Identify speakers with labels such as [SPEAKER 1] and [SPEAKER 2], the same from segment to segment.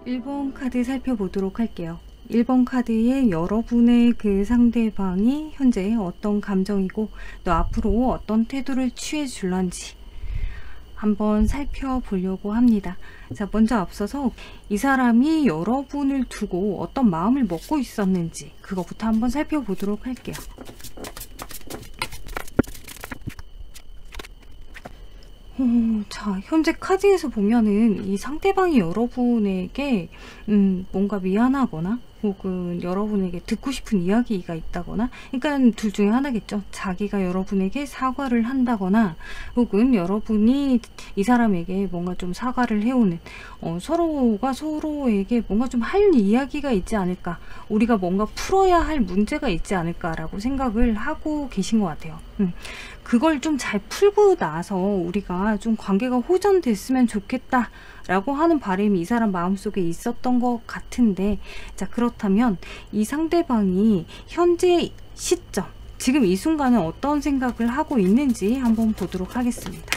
[SPEAKER 1] 1번 카드 살펴보도록 할게요. 1번 카드에 여러분의 그 상대방이 현재 어떤 감정이고 또 앞으로 어떤 태도를 취해 줄런지 한번 살펴보려고 합니다. 자, 먼저 앞서서 이 사람이 여러분을 두고 어떤 마음을 먹고 있었는지 그거부터 한번 살펴보도록 할게요. 자, 현재 카드에서 보면은 이 상대방이 여러분에게 뭔가 미안하거나 혹은 여러분에게 듣고 싶은 이야기가 있다거나, 그러니까 둘 중에 하나겠죠. 자기가 여러분에게 사과를 한다거나 혹은 여러분이 이 사람에게 뭔가 좀 사과를 해오는, 서로가 서로에게 뭔가 좀 할 이야기가 있지 않을까, 우리가 뭔가 풀어야 할 문제가 있지 않을까라고 생각을 하고 계신 것 같아요. 그걸 좀 잘 풀고 나서 우리가 좀 관계가 호전됐으면 좋겠다 라고 하는 바람이 이 사람 마음속에 있었던 것 같은데, 자, 그렇다면 이 상대방이 현재 시점, 지금 이 순간에 어떤 생각을 하고 있는지 한번 보도록 하겠습니다.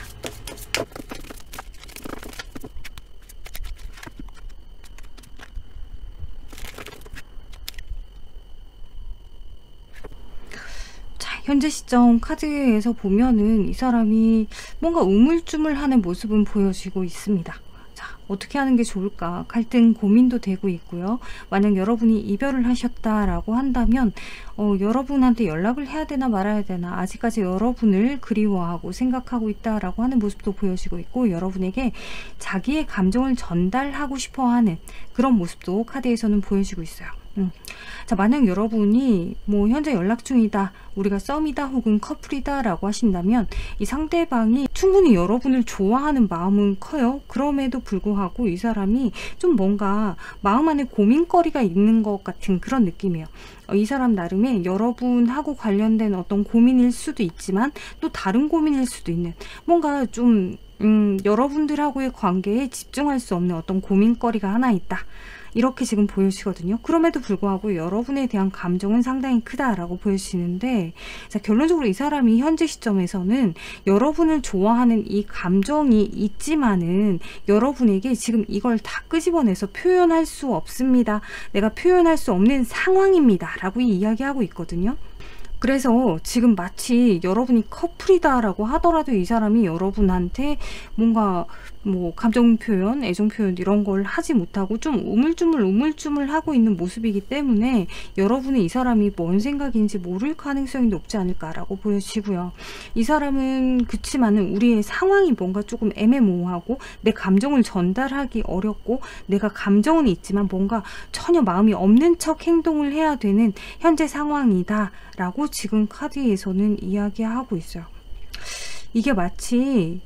[SPEAKER 1] 현재 시점 카드에서 보면은 이 사람이 뭔가 우물쭈물하는 모습은 보여지고 있습니다. 자, 어떻게 하는 게 좋을까? 갈등 고민도 되고 있고요. 만약 여러분이 이별을 하셨다라고 한다면 여러분한테 연락을 해야 되나 말아야 되나, 아직까지 여러분을 그리워하고 생각하고 있다라고 하는 모습도 보여지고 있고, 여러분에게 자기의 감정을 전달하고 싶어하는 그런 모습도 카드에서는 보여지고 있어요. 자, 만약 여러분이 뭐 현재 연락 중이다, 우리가 썸이다 혹은 커플이다 라고 하신다면 이 상대방이 충분히 여러분을 좋아하는 마음은 커요. 그럼에도 불구하고 이 사람이 좀 뭔가 마음 안에 고민거리가 있는 것 같은 그런 느낌이에요. 이 사람 나름의 여러분하고 관련된 어떤 고민일 수도 있지만 또 다른 고민일 수도 있는, 뭔가 좀 여러분들하고의 관계에 집중할 수 없는 어떤 고민거리가 하나 있다, 이렇게 지금 보여지거든요. 그럼에도 불구하고 여러분에 대한 감정은 상당히 크다라고 보여지는데, 자, 결론적으로 이 사람이 현재 시점에서는 여러분을 좋아하는 이 감정이 있지만은 여러분에게 지금 이걸 다 끄집어내서 표현할 수 없습니다, 내가 표현할 수 없는 상황입니다 라고 이야기하고 있거든요. 그래서 지금 마치 여러분이 커플이다 라고 하더라도 이 사람이 여러분한테 뭔가 뭐 감정 표현, 애정 표현 이런 걸 하지 못하고 좀 우물쭈물 하고 있는 모습이기 때문에 여러분은 이 사람이 뭔 생각인지 모를 가능성이 높지 않을까라고 보여지고요. 이 사람은 그치만은 우리의 상황이 뭔가 조금 애매모호하고 내 감정을 전달하기 어렵고, 내가 감정은 있지만 뭔가 전혀 마음이 없는 척 행동을 해야 되는 현재 상황이다 라고 지금 카드에서는 이야기하고 있어요. 이게 마치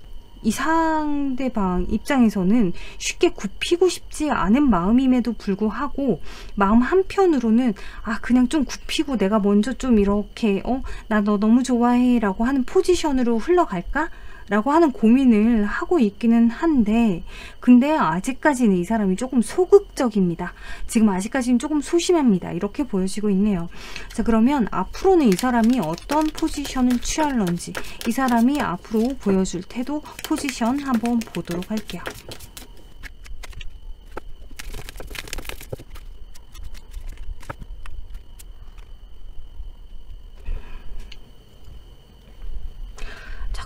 [SPEAKER 1] 이 상대방 입장에서는 쉽게 굽히고 싶지 않은 마음임에도 불구하고 마음 한편으로는 그냥 좀 굽히고 내가 먼저 좀 이렇게 나 너 너무 좋아해 라고 하는 포지션으로 흘러갈까? 라고 하는 고민을 하고 있기는 한데, 근데 아직까지는 이 사람이 조금 소극적입니다. 지금 아직까지는 조금 소심합니다. 이렇게 보여지고 있네요. 자, 그러면 앞으로는 이 사람이 어떤 포지션을 취할런지, 이 사람이 앞으로 보여줄 태도, 포지션 한번 보도록 할게요.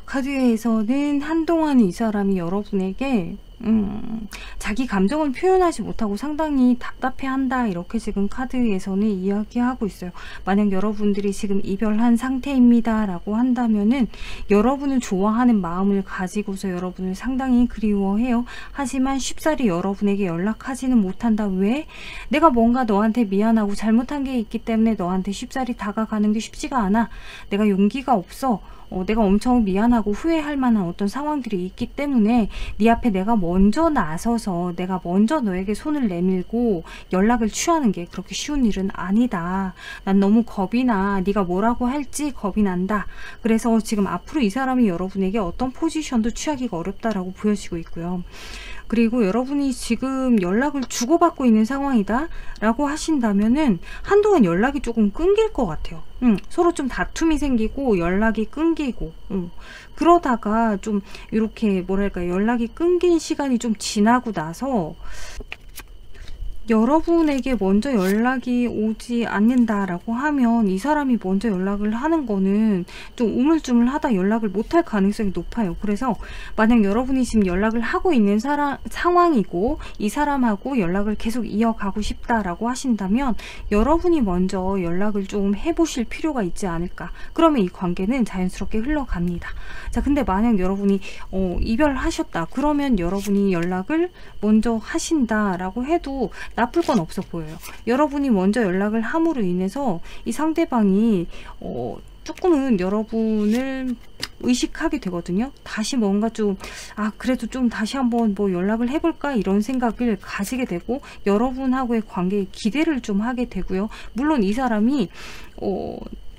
[SPEAKER 1] 카드에서는 한동안 이 사람이 여러분에게 자기 감정을 표현하지 못하고 상당히 답답해한다, 이렇게 지금 카드에서는 이야기하고 있어요. 만약 여러분들이 지금 이별한 상태입니다 라고 한다면은 여러분을 좋아하는 마음을 가지고서 여러분을 상당히 그리워해요. 하지만 쉽사리 여러분에게 연락하지는 못한다. 왜? 내가 뭔가 너한테 미안하고 잘못한 게 있기 때문에 너한테 쉽사리 다가가는 게 쉽지가 않아. 내가 용기가 없어. 내가 엄청 미안하고 후회할 만한 어떤 상황들이 있기 때문에 네 앞에 내가 먼저 나서서 내가 먼저 너에게 손을 내밀고 연락을 취하는 게 그렇게 쉬운 일은 아니다. 난 너무 겁이 나. 네가 뭐라고 할지 겁이 난다. 그래서 지금 앞으로 이 사람이 여러분에게 어떤 포지션도 취하기가 어렵다라고 보여지고 있고요. 그리고 여러분이 지금 연락을 주고받고 있는 상황이다 라고 하신다면은 한동안 연락이 조금 끊길 것 같아요. 서로 좀 다툼이 생기고 연락이 끊기고, 그러다가 좀 이렇게 뭐랄까, 연락이 끊긴 시간이 좀 지나고 나서 여러분에게 먼저 연락이 오지 않는다라고 하면 이 사람이 먼저 연락을 하는 거는 좀 우물쭈물하다 연락을 못할 가능성이 높아요. 그래서 만약 여러분이 지금 연락을 하고 있는 상황이고 이 사람하고 연락을 계속 이어가고 싶다라고 하신다면 여러분이 먼저 연락을 좀 해보실 필요가 있지 않을까. 그러면 이 관계는 자연스럽게 흘러갑니다. 자, 근데 만약 여러분이 이별하셨다. 그러면 여러분이 연락을 먼저 하신다라고 해도 나쁠 건 없어 보여요. 여러분이 먼저 연락을 함으로 인해서 이 상대방이 조금은 여러분을 의식하게 되거든요. 다시 뭔가 좀 그래도 좀 다시 한번 뭐 연락을 해볼까 이런 생각을 가지게 되고 여러분하고의 관계에 기대를 좀 하게 되고요. 물론 이 사람이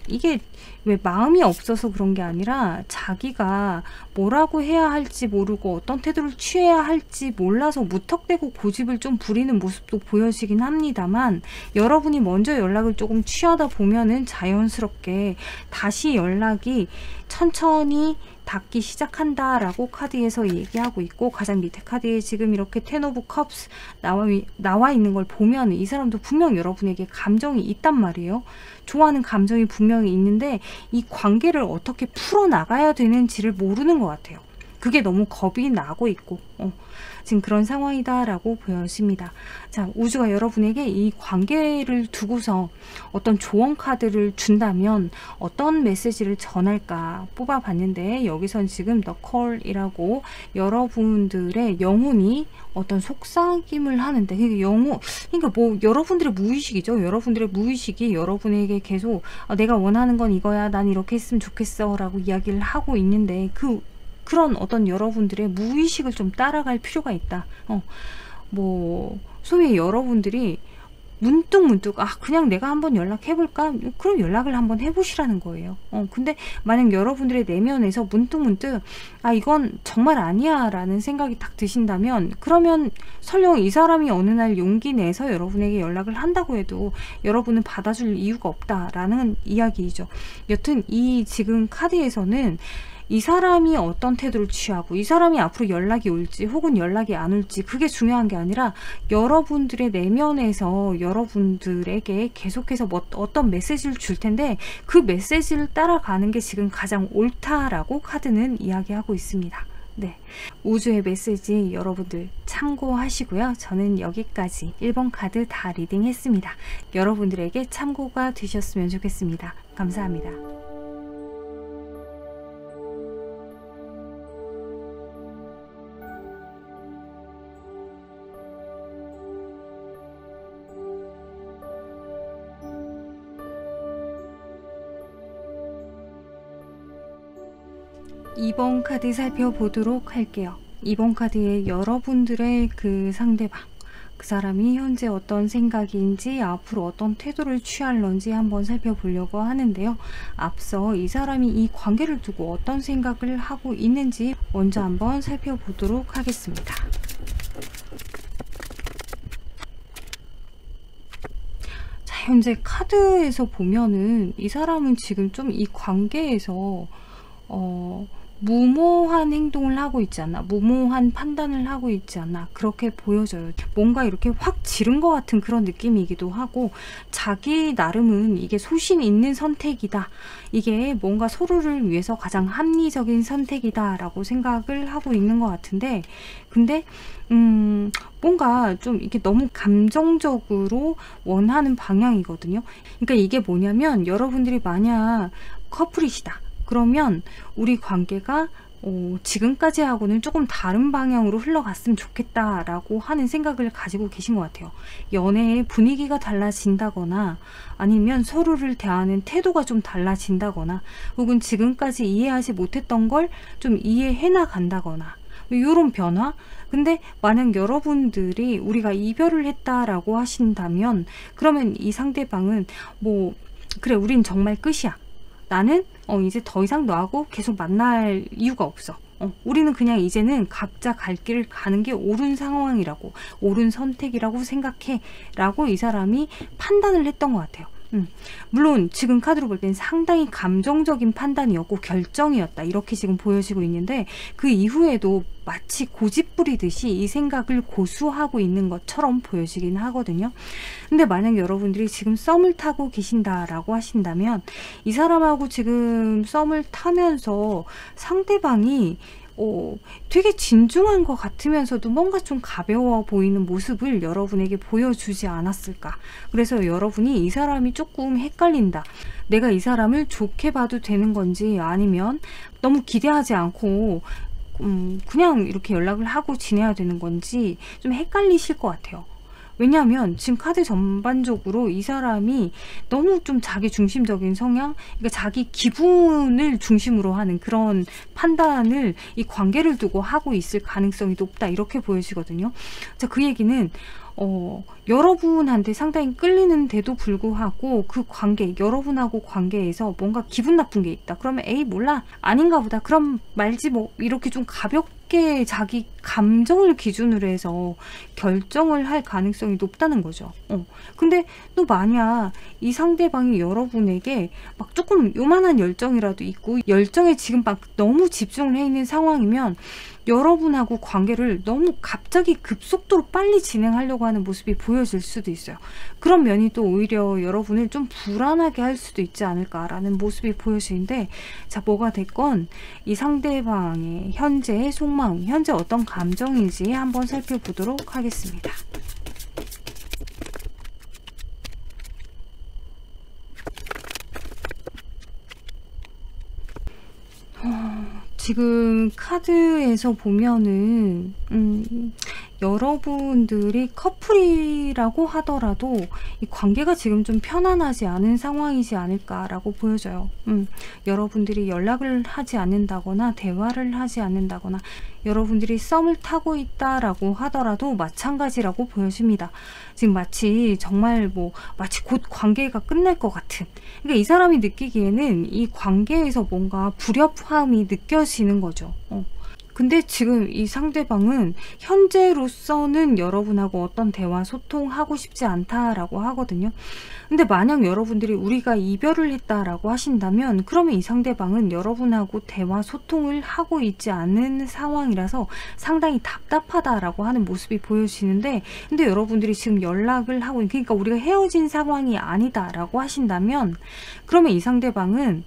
[SPEAKER 1] 이게 왜 마음이 없어서 그런 게 아니라 자기가 뭐라고 해야 할지 모르고 어떤 태도를 취해야 할지 몰라서 무턱대고 고집을 좀 부리는 모습도 보여지긴 합니다만 여러분이 먼저 연락을 조금 취하다 보면은 자연스럽게 다시 연락이 천천히 닿기 시작한다 라고 카드에서 얘기하고 있고, 가장 밑에 카드에 지금 이렇게 텐 오브 컵스 나와 있는 걸 보면 이 사람도 분명 여러분에게 감정이 있단 말이에요. 좋아하는 감정이 분명히 있는데 이 관계를 어떻게 풀어나가야 되는지를 모르는 것 같아요. 그게 너무 겁이 나고 있고 지금 그런 상황이다 라고 보여집니다. 자, 우주가 여러분에게 이 관계를 두고서 어떤 조언 카드를 준다면 어떤 메시지를 전할까 뽑아봤는데, 여기선 지금 The Call이라고 여러분들의 영혼이 어떤 속삭임을 하는데, 그러니까 뭐 여러분들의 무의식이죠. 여러분들의 무의식이 여러분에게 계속 내가 원하는 건 이거야, 난 이렇게 했으면 좋겠어 라고 이야기를 하고 있는데, 그런 어떤 여러분들의 무의식을 좀 따라갈 필요가 있다. 뭐 소위 여러분들이 문득 그냥 내가 한번 연락해볼까? 그럼 연락을 한번 해보시라는 거예요. 근데 만약 여러분들의 내면에서 문득 이건 정말 아니야 라는 생각이 딱 드신다면, 그러면 설령 이 사람이 어느 날 용기 내서 여러분에게 연락을 한다고 해도 여러분은 받아줄 이유가 없다라는 이야기이죠. 여튼 이 지금 카드에서는 이 사람이 어떤 태도를 취하고 이 사람이 앞으로 연락이 올지 혹은 연락이 안 올지 그게 중요한 게 아니라 여러분들의 내면에서 여러분들에게 계속해서 어떤 메시지를 줄 텐데 그 메시지를 따라가는 게 지금 가장 옳다라고 카드는 이야기하고 있습니다. 네, 우주의 메시지 여러분들 참고하시고요. 저는 여기까지 1번 카드 다 리딩했습니다. 여러분들에게 참고가 되셨으면 좋겠습니다. 감사합니다. 이번 카드 살펴보도록 할게요. 이번 카드에 여러분들의 그 상대방, 그 사람이 현재 어떤 생각인지 앞으로 어떤 태도를 취할런지 한번 살펴보려고 하는데요. 앞서 이 사람이 이 관계를 두고 어떤 생각을 하고 있는지 먼저 한번 살펴보도록 하겠습니다. 자, 현재 카드에서 보면은 이 사람은 지금 좀 이 관계에서 무모한 행동을 하고 있지 않나, 무모한 판단을 하고 있지 않나, 그렇게 보여져요. 뭔가 이렇게 확 지른 것 같은 그런 느낌이기도 하고, 자기 나름은 이게 소신 있는 선택이다, 이게 뭔가 서로를 위해서 가장 합리적인 선택이다 라고 생각을 하고 있는 것 같은데, 근데 뭔가 좀 이게 너무 감정적으로 원하는 방향이거든요. 그러니까 이게 뭐냐면, 여러분들이 만약 커플이시다 그러면 우리 관계가 지금까지 하고는 조금 다른 방향으로 흘러갔으면 좋겠다라고 하는 생각을 가지고 계신 것 같아요. 연애의 분위기가 달라진다거나 아니면 서로를 대하는 태도가 좀 달라진다거나 혹은 지금까지 이해하지 못했던 걸 좀 이해해 나간다거나 이런 변화? 근데 만약 여러분들이 우리가 이별을 했다라고 하신다면 그러면 이 상대방은 뭐 그래, 우린 정말 끝이야, 나는 이제 더 이상 너하고 계속 만날 이유가 없어, 우리는 그냥 이제는 각자 갈 길을 가는 게 옳은 상황이라고, 옳은 선택이라고 생각해 라고 이 사람이 판단을 했던 것 같아요. 물론 지금 카드로 볼 땐 상당히 감정적인 판단이었고 결정이었다, 이렇게 지금 보여지고 있는데, 그 이후에도 마치 고집 부리듯이 이 생각을 고수하고 있는 것처럼 보여지긴 하거든요. 근데 만약 여러분들이 지금 썸을 타고 계신다라고 하신다면, 이 사람하고 지금 썸을 타면서 상대방이 되게 진중한 것 같으면서도 뭔가 좀 가벼워 보이는 모습을 여러분에게 보여주지 않았을까. 그래서 여러분이 이 사람이 조금 헷갈린다, 내가 이 사람을 좋게 봐도 되는 건지 아니면 너무 기대하지 않고 그냥 이렇게 연락을 하고 지내야 되는 건지 좀 헷갈리실 것 같아요. 왜냐하면 지금 카드 전반적으로 이 사람이 너무 좀 자기 중심적인 성향, 그러니까 자기 기분을 중심으로 하는 그런 판단을 이 관계를 두고 하고 있을 가능성이 높다, 이렇게 보여지거든요. 자, 그 얘기는 여러분한테 상당히 끌리는데도 불구하고 그 관계, 여러분하고 관계에서 뭔가 기분 나쁜 게 있다. 그러면 에이 몰라, 아닌가 보다, 그럼 말지 뭐, 이렇게 좀 가볍게 자기 감정을 기준으로 해서 결정을 할 가능성이 높다는 거죠. 근데 또 만약 이 상대방이 여러분에게 막 조금 요만한 열정이라도 있고 열정에 지금 막 너무 집중을 해 있는 상황이면 여러분하고 관계를 너무 갑자기 급속도로 빨리 진행하려고 하는 모습이 보여질 수도 있어요. 그런 면이 또 오히려 여러분을 좀 불안하게 할 수도 있지 않을까라는 모습이 보여지는데, 자, 뭐가 됐건 이 상대방의 현재의 속마음, 현재 어떤 감정인지 한번 살펴보도록 하겠습니다. 지금 카드에서 보면은 여러분들이 커플이라고 하더라도 이 관계가 지금 좀 편안하지 않은 상황이지 않을까라고 보여져요. 여러분들이 연락을 하지 않는다거나 대화를 하지 않는다거나 여러분들이 썸을 타고 있다라고 하더라도 마찬가지라고 보여집니다. 지금 마치 정말 마치 곧 관계가 끝날 것 같은, 그러니까 이 사람이 느끼기에는 이 관계에서 뭔가 불협화음이 느껴지는 거죠. 근데 지금 이 상대방은 현재로서는 여러분하고 어떤 대화 소통하고 싶지 않다라고 하거든요. 근데 만약 여러분들이 우리가 이별을 했다라고 하신다면 그러면 이 상대방은 여러분하고 대화 소통을 하고 있지 않은 상황이라서 상당히 답답하다라고 하는 모습이 보여지는데, 근데 여러분들이 지금 연락을 하고, 그러니까 우리가 헤어진 상황이 아니다라고 하신다면 그러면 이 상대방은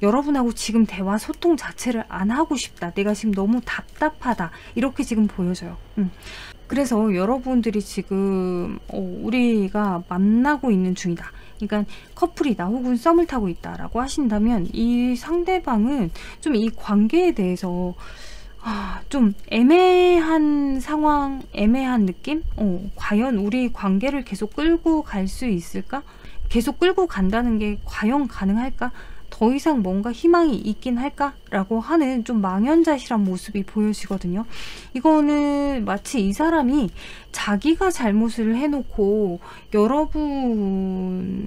[SPEAKER 1] 여러분하고 지금 대화 소통 자체를 안 하고 싶다, 내가 지금 너무 답답하다, 이렇게 지금 보여져요. 그래서 여러분들이 지금 우리가 만나고 있는 중이다, 그러니까 커플이다 혹은 썸을 타고 있다라고 하신다면 이 상대방은 좀 이 관계에 대해서 좀 애매한 상황, 애매한 느낌? 과연 우리 관계를 계속 끌고 갈 수 있을까? 계속 끌고 간다는 게 과연 가능할까? 더 이상 뭔가 희망이 있긴 할까? 라고 하는 좀 망연자실한 모습이 보여지거든요. 이거는 마치 이 사람이 자기가 잘못을 해놓고 여러분하고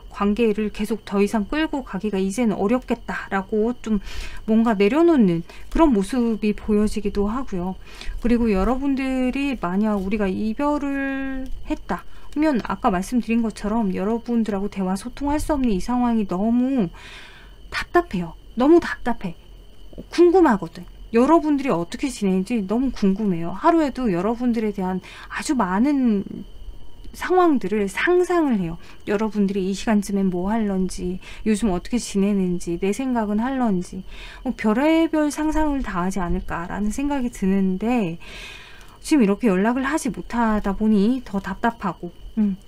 [SPEAKER 1] 관계를 계속 더 이상 끌고 가기가 이제는 어렵겠다라고 좀 뭔가 내려놓는 그런 모습이 보여지기도 하고요. 그리고 여러분들이 만약 우리가 이별을 했다 그러면 아까 말씀드린 것처럼 여러분들하고 대화 소통할 수 없는 이 상황이 너무 답답해요. 너무 답답해. 궁금하거든. 여러분들이 어떻게 지내는지 너무 궁금해요. 하루에도 여러분들에 대한 아주 많은 상황들을 상상을 해요. 여러분들이 이 시간쯤엔 뭐 할런지, 요즘 어떻게 지내는지, 내 생각은 할런지, 별의별 상상을 다 하지 않을까라는 생각이 드는데, 지금 이렇게 연락을 하지 못하다 보니 더 답답하고,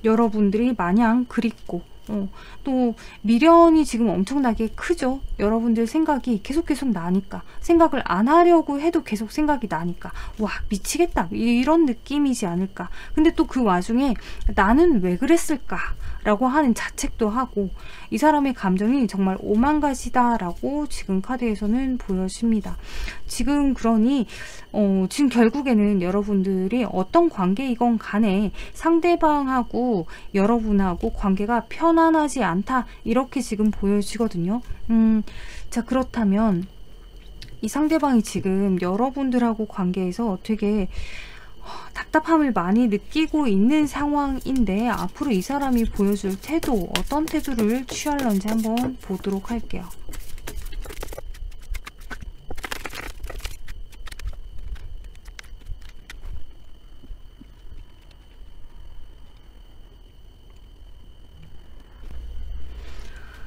[SPEAKER 1] 여러분들이 마냥 그립고, 또 미련이 지금 엄청나게 크죠. 여러분들 생각이 계속 나니까, 생각을 안 하려고 해도 계속 생각이 나니까 와 미치겠다 이런 느낌이지 않을까. 근데 또 그 와중에 나는 왜 그랬을까 라고 하는 자책도 하고, 이 사람의 감정이 정말 오만 가지다 라고 지금 카드에서는 보여집니다. 지금 그러니 지금 결국에는 여러분들이 어떤 관계이건 간에 상대방하고 여러분하고 관계가 편안하지 않다, 이렇게 지금 보여지거든요. 자, 그렇다면 이 상대방이 지금 여러분들하고 관계에서 되게 답답함을 많이 느끼고 있는 상황인데 앞으로 이 사람이 보여줄 태도, 어떤 태도를 취할런지 한번 보도록 할게요.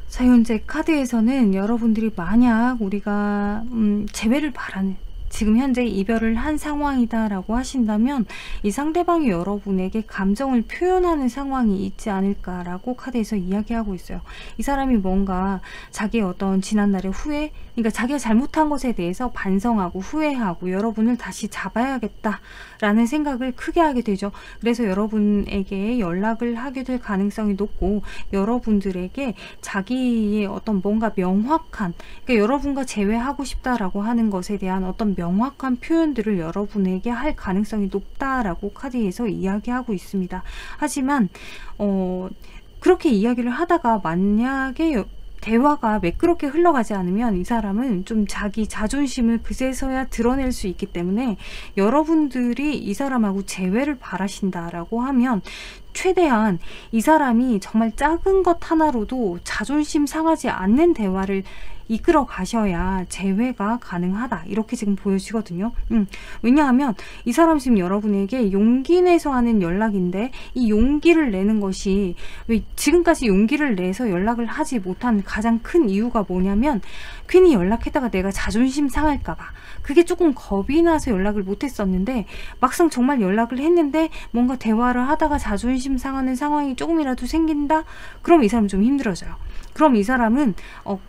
[SPEAKER 1] 자, 현재 카드에서는 여러분들이 만약 우리가 재회를 바라는, 지금 현재 이별을 한 상황이다 라고 하신다면 이 상대방이 여러분에게 감정을 표현하는 상황이 있지 않을까 라고 카드에서 이야기하고 있어요. 이 사람이 뭔가 자기의 어떤 지난날의 후회, 그러니까 자기가 잘못한 것에 대해서 반성하고 후회하고 여러분을 다시 잡아야겠다 라는 생각을 크게 하게 되죠. 그래서 여러분에게 연락을 하게 될 가능성이 높고, 여러분들에게 자기의 어떤 뭔가 명확한, 그러니까 여러분과 재회하고 싶다라고 하는 것에 대한 어떤 명확한 표현들을 여러분에게 할 가능성이 높다라고 카드에서 이야기하고 있습니다. 하지만 그렇게 이야기를 하다가 만약에 대화가 매끄럽게 흘러가지 않으면 이 사람은 좀 자기 자존심을 그제서야 드러낼 수 있기 때문에, 여러분들이 이 사람하고 재회를 바라신다라고 하면 최대한 이 사람이 정말 작은 것 하나로도 자존심 상하지 않는 대화를 이끌어 가셔야 재회가 가능하다, 이렇게 지금 보여지거든요. 왜냐하면 이 사람 지금 여러분에게 용기 내서 하는 연락인데, 이 용기를 내는 것이, 왜 지금까지 용기를 내서 연락을 하지 못한 가장 큰 이유가 뭐냐면, 괜히 연락했다가 내가 자존심 상할까봐, 그게 조금 겁이 나서 연락을 못했었는데, 막상 정말 연락을 했는데 뭔가 대화를 하다가 자존심 상하는 상황이 조금이라도 생긴다? 그럼 이 사람 좀 힘들어져요. 그럼 이 사람은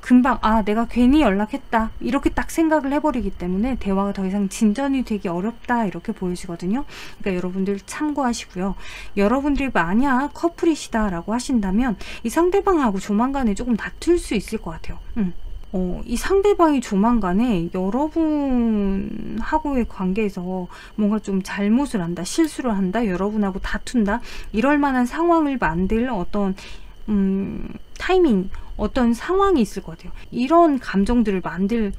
[SPEAKER 1] 금방 내가 괜히 연락했다, 이렇게 딱 생각을 해버리기 때문에 대화가 더 이상 진전이 되기 어렵다, 이렇게 보여지거든요. 그러니까 여러분들 참고하시고요. 여러분들이 만약 커플이시다 라고 하신다면 이 상대방하고 조만간에 조금 다툴 수 있을 것 같아요. 이 상대방이 조만간에 여러분하고의 관계에서 뭔가 좀 잘못을 한다, 실수를 한다, 여러분하고 다툰다, 이럴 만한 상황을 만들 어떤 타이밍, 어떤 상황이 있을 것 같아요. 이런 감정들을 만들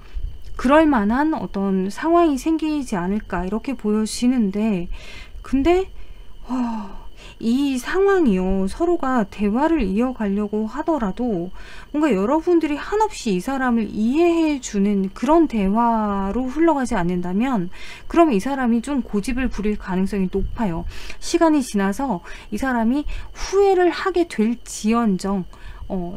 [SPEAKER 1] 그럴 만한 어떤 상황이 생기지 않을까, 이렇게 보여지는데, 근데 이 상황이요, 서로가 대화를 이어가려고 하더라도 뭔가 여러분들이 한없이 이 사람을 이해해 주는 그런 대화로 흘러가지 않는다면, 그럼 이 사람이 좀 고집을 부릴 가능성이 높아요. 시간이 지나서 이 사람이 후회를 하게 될지언정,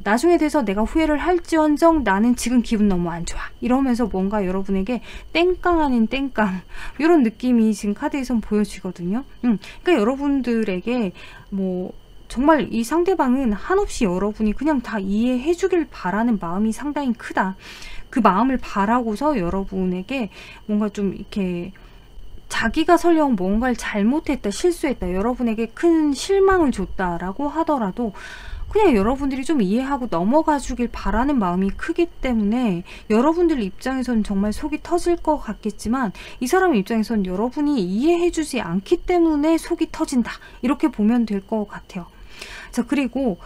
[SPEAKER 1] 나중에 돼서 내가 후회를 할지언정 나는 지금 기분 너무 안 좋아, 이러면서 뭔가 여러분에게 땡깡 아닌 땡깡, 이런 느낌이 지금 카드에선 보여지거든요. 그러니까 여러분들에게 정말 이 상대방은 한없이 여러분이 그냥 다 이해해 주길 바라는 마음이 상당히 크다. 그 마음을 바라고서 여러분에게 뭔가 좀 이렇게 자기가 설령 뭔가를 잘못했다, 실수했다, 여러분에게 큰 실망을 줬다라고 하더라도 그냥 여러분들이 좀 이해하고 넘어가 주길 바라는 마음이 크기 때문에, 여러분들 입장에서는 정말 속이 터질 것 같겠지만 이 사람 입장에서는 여러분이 이해해 주지 않기 때문에 속이 터진다, 이렇게 보면 될 것 같아요. 자, 그리고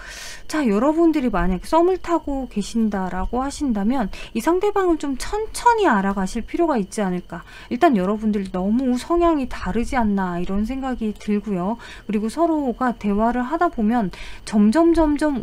[SPEAKER 1] 여러분들이 만약에 썸을 타고 계신다라고 하신다면 이 상대방을 좀 천천히 알아가실 필요가 있지 않을까. 일단 여러분들 너무 성향이 다르지 않나, 이런 생각이 들고요. 그리고 서로가 대화를 하다 보면 점점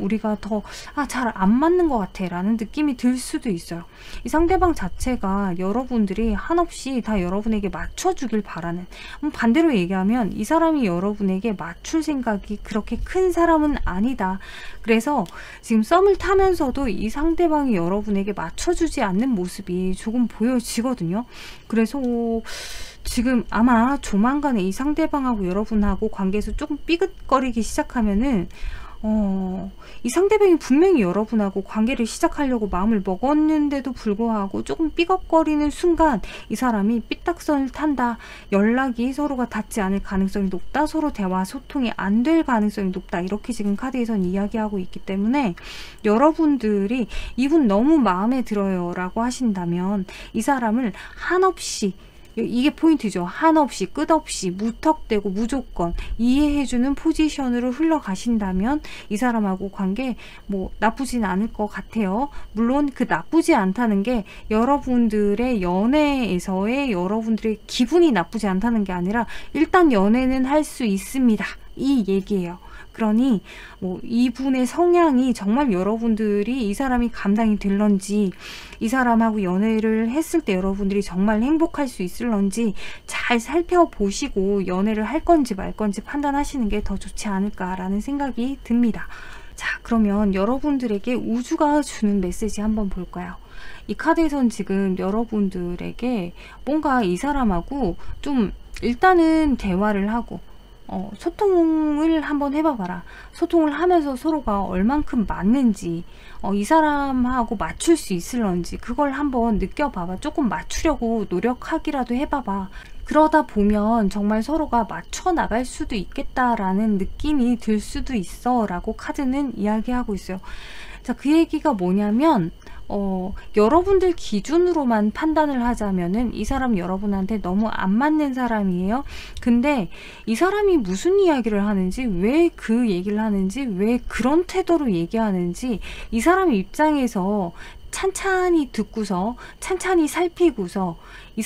[SPEAKER 1] 우리가 더 잘 안 맞는 것 같아 라는 느낌이 들 수도 있어요. 이 상대방 자체가 여러분들이 한없이 다 여러분에게 맞춰주길 바라는, 반대로 얘기하면 이 사람이 여러분에게 맞출 생각이 그렇게 큰 사람은 아니다. 그래서 지금 썸을 타면서도 이 상대방이 여러분에게 맞춰주지 않는 모습이 조금 보여지거든요. 그래서 지금 아마 조만간에 이 상대방하고 여러분하고 관계에서 조금 삐긋거리기 시작하면은 이 상대방이 분명히 여러분하고 관계를 시작하려고 마음을 먹었는데도 불구하고 조금 삐걱거리는 순간 이 사람이 삐딱선을 탄다, 연락이 서로가 닿지 않을 가능성이 높다, 서로 대화 소통이 안 될 가능성이 높다, 이렇게 지금 카드에선 이야기하고 있기 때문에, 여러분들이 이분 너무 마음에 들어요 라고 하신다면 이 사람을 한없이 이게 포인트죠. 한없이 끝없이 무턱대고 무조건 이해해주는 포지션으로 흘러가신다면 이 사람하고 관계 뭐 나쁘진 않을 것 같아요. 물론 그 나쁘지 않다는 게 여러분들의 연애에서의 여러분들의 기분이 나쁘지 않다는 게 아니라 일단 연애는 할 수 있습니다. 이 얘기예요. 그러니 뭐 이분의 성향이 정말 여러분들이 이 사람이 감당이 될런지, 이 사람하고 연애를 했을 때 여러분들이 정말 행복할 수 있을런지 잘 살펴보시고 연애를 할 건지 말 건지 판단하시는 게 더 좋지 않을까라는 생각이 듭니다. 자, 그러면 여러분들에게 우주가 주는 메시지 한번 볼까요? 이 카드에선 지금 여러분들에게 뭔가 이 사람하고 좀 일단은 대화를 하고 소통을 한번 해봐봐라. 소통을 하면서 서로가 얼만큼 맞는지, 이 사람하고 맞출 수 있을런지 그걸 한번 느껴봐봐. 조금 맞추려고 노력하기라도 해봐봐. 그러다 보면 정말 서로가 맞춰 나갈 수도 있겠다라는 느낌이 들 수도 있어 라고 카드는 이야기하고 있어요. 자, 그 얘기가 뭐냐면 여러분들 기준으로만 판단을 하자면은 이 사람 여러분한테 너무 안 맞는 사람이에요. 근데 이 사람이 무슨 이야기를 하는지, 왜 그 얘기를 하는지, 왜 그런 태도로 얘기하는지 이 사람 입장에서 찬찬히 듣고서 찬찬히 살피고서 이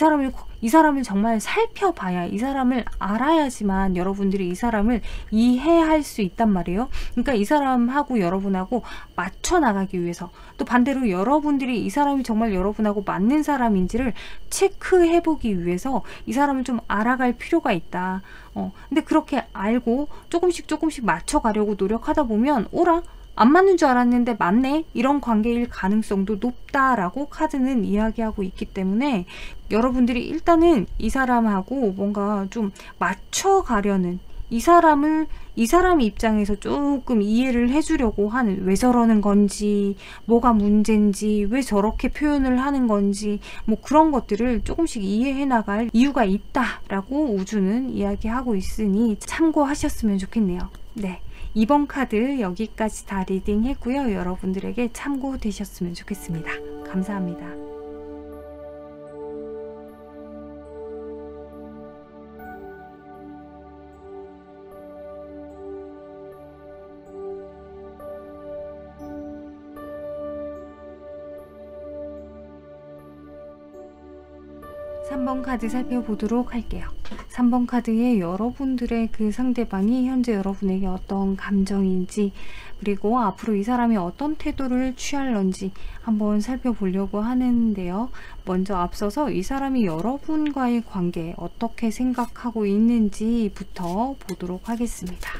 [SPEAKER 1] 사람을 정말 살펴봐야, 이 사람을 알아야지만 여러분들이 이 사람을 이해할 수 있단 말이에요. 그러니까 이 사람하고 여러분하고 맞춰 나가기 위해서, 또 반대로 여러분들이 이 사람이 정말 여러분하고 맞는 사람인지를 체크해 보기 위해서 이 사람을 좀 알아갈 필요가 있다. 근데 그렇게 알고 조금씩 맞춰 가려고 노력하다 보면 오라? 안 맞는 줄 알았는데 맞네? 이런 관계일 가능성도 높다라고 카드는 이야기하고 있기 때문에 여러분들이 일단은 이 사람하고 뭔가 좀 맞춰가려는, 이 사람 입장에서 조금 이해를 해주려고 하는, 왜 저러는 건지, 뭐가 문제인지, 왜 저렇게 표현을 하는 건지, 뭐 그런 것들을 조금씩 이해해 나갈 이유가 있다라고 우주는 이야기하고 있으니 참고하셨으면 좋겠네요. 네. 이번 카드 여기까지 다 리딩 했고요. 여러분들에게 참고되셨으면 좋겠습니다. 감사합니다. 3번 카드 살펴보도록 할게요. 3번 카드에 여러분들의 그 상대방이 현재 여러분에게 어떤 감정인지, 그리고 앞으로 이 사람이 어떤 태도를 취할런지 한번 살펴보려고 하는데요. 먼저 앞서서 이 사람이 여러분과의 관계 어떻게 생각하고 있는지부터 보도록 하겠습니다.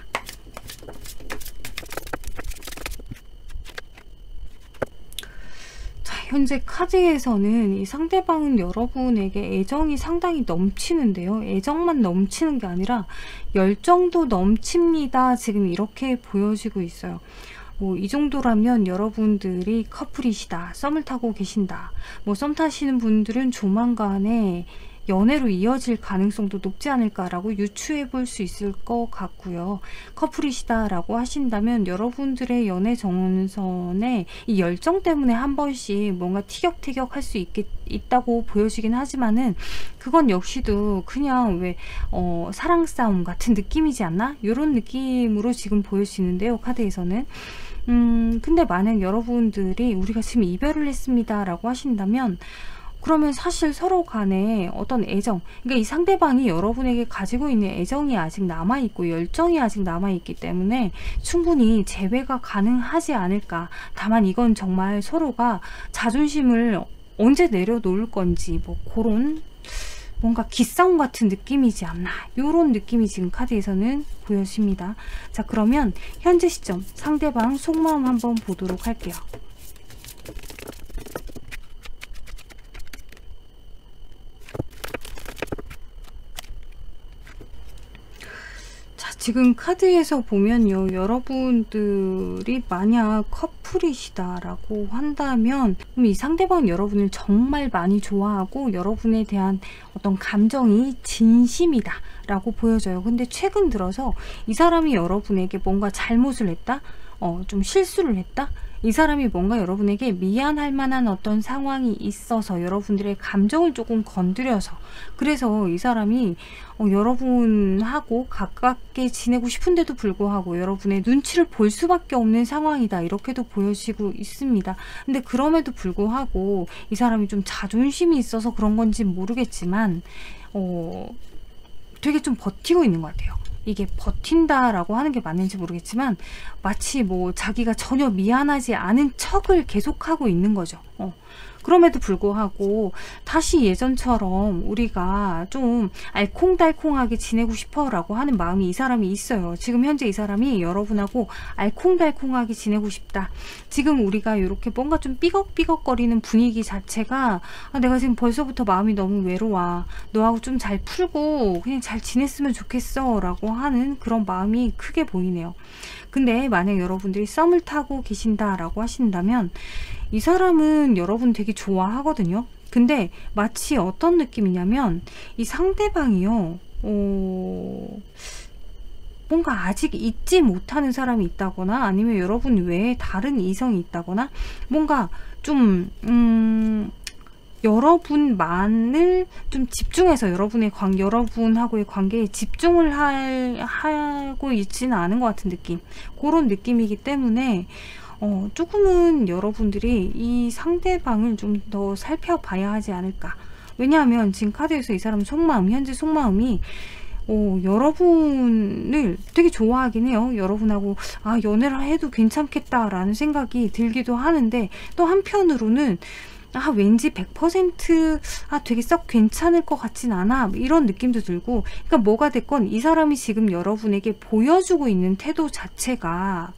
[SPEAKER 1] 현재 카드에서는 이 상대방은 여러분에게 애정이 상당히 넘치는데요. 애정만 넘치는 게 아니라 열정도 넘칩니다. 지금 이렇게 보여지고 있어요. 뭐 이 정도라면 여러분들이 커플이시다, 썸을 타고 계신다, 뭐 썸 타시는 분들은 조만간에 연애로 이어질 가능성도 높지 않을까라고 유추해 볼 수 있을 것 같고요. 커플이시다라고 하신다면 여러분들의 연애 정선에 이 열정 때문에 한 번씩 뭔가 티격태격 할 수 있다고 보여지긴 하지만은 그건 역시도 그냥 왜 사랑 싸움 같은 느낌이지 않나? 이런 느낌으로 지금 보여지는데요. 카드에서는. 근데 만약 여러분들이 우리가 지금 이별을 했습니다 라고 하신다면, 그러면 사실 서로 간에 어떤 애정, 그러니까 이 상대방이 여러분에게 가지고 있는 애정이 아직 남아있고 열정이 아직 남아있기 때문에 충분히 재회가 가능하지 않을까. 다만 이건 정말 서로가 자존심을 언제 내려놓을 건지, 뭐 그런 뭔가 기싸움 같은 느낌이지 않나, 이런 느낌이 지금 카드에서는 보여집니다. 자, 그러면 현재 시점 상대방 속마음 한번 보도록 할게요. 지금 카드에서 보면요, 여러분들이 만약 커플이시다라고 한다면 이 상대방은 여러분을 정말 많이 좋아하고 여러분에 대한 어떤 감정이 진심이다 라고 보여져요. 근데 최근 들어서 이 사람이 여러분에게 뭔가 잘못을 했다? 좀 실수를 했다? 이 사람이 뭔가 여러분에게 미안할 만한 어떤 상황이 있어서 여러분들의 감정을 조금 건드려서, 그래서 이 사람이 여러분하고 가깝게 지내고 싶은데도 불구하고 여러분의 눈치를 볼 수밖에 없는 상황이다, 이렇게도 보여지고 있습니다. 근데 그럼에도 불구하고 이 사람이 좀 자존심이 있어서 그런 건지 모르겠지만 되게 좀 버티고 있는 것 같아요. 이게 버틴다라고 하는 게 맞는지 모르겠지만 마치 뭐 자기가 전혀 미안하지 않은 척을 계속하고 있는 거죠. 그럼에도 불구하고 다시 예전처럼 우리가 좀 알콩달콩하게 지내고 싶어 라고 하는 마음이 이 사람이 있어요. 지금 현재 이 사람이 여러분하고 알콩달콩하게 지내고 싶다. 지금 우리가 이렇게 뭔가 좀 삐걱삐걱거리는 분위기 자체가 내가 지금 벌써부터 마음이 너무 외로워. 너하고 좀 잘 풀고 그냥 잘 지냈으면 좋겠어 라고 하는 그런 마음이 크게 보이네요. 근데 만약 여러분들이 썸을 타고 계신다라고 하신다면 이 사람은 여러분 되게 좋아하거든요. 근데 마치 어떤 느낌이냐면 이 상대방이요, 뭔가 아직 잊지 못하는 사람이 있다거나 아니면 여러분 외에 다른 이성이 있다거나 뭔가 좀 여러분만을 좀 집중해서 여러분하고의 관계에 집중을 하고 있지는 않은 것 같은 느낌, 그런 느낌이기 때문에 조금은 여러분들이 이 상대방을 좀 더 살펴봐야 하지 않을까. 왜냐하면 지금 카드에서 이 사람 속마음, 현재 속마음이 여러분을 되게 좋아하긴 해요. 여러분하고 연애를 해도 괜찮겠다라는 생각이 들기도 하는데, 또 한편으로는 왠지 100% 되게 썩 괜찮을 것 같진 않아, 이런 느낌도 들고. 그러니까 뭐가 됐건 이 사람이 지금 여러분에게 보여주고 있는 태도 자체가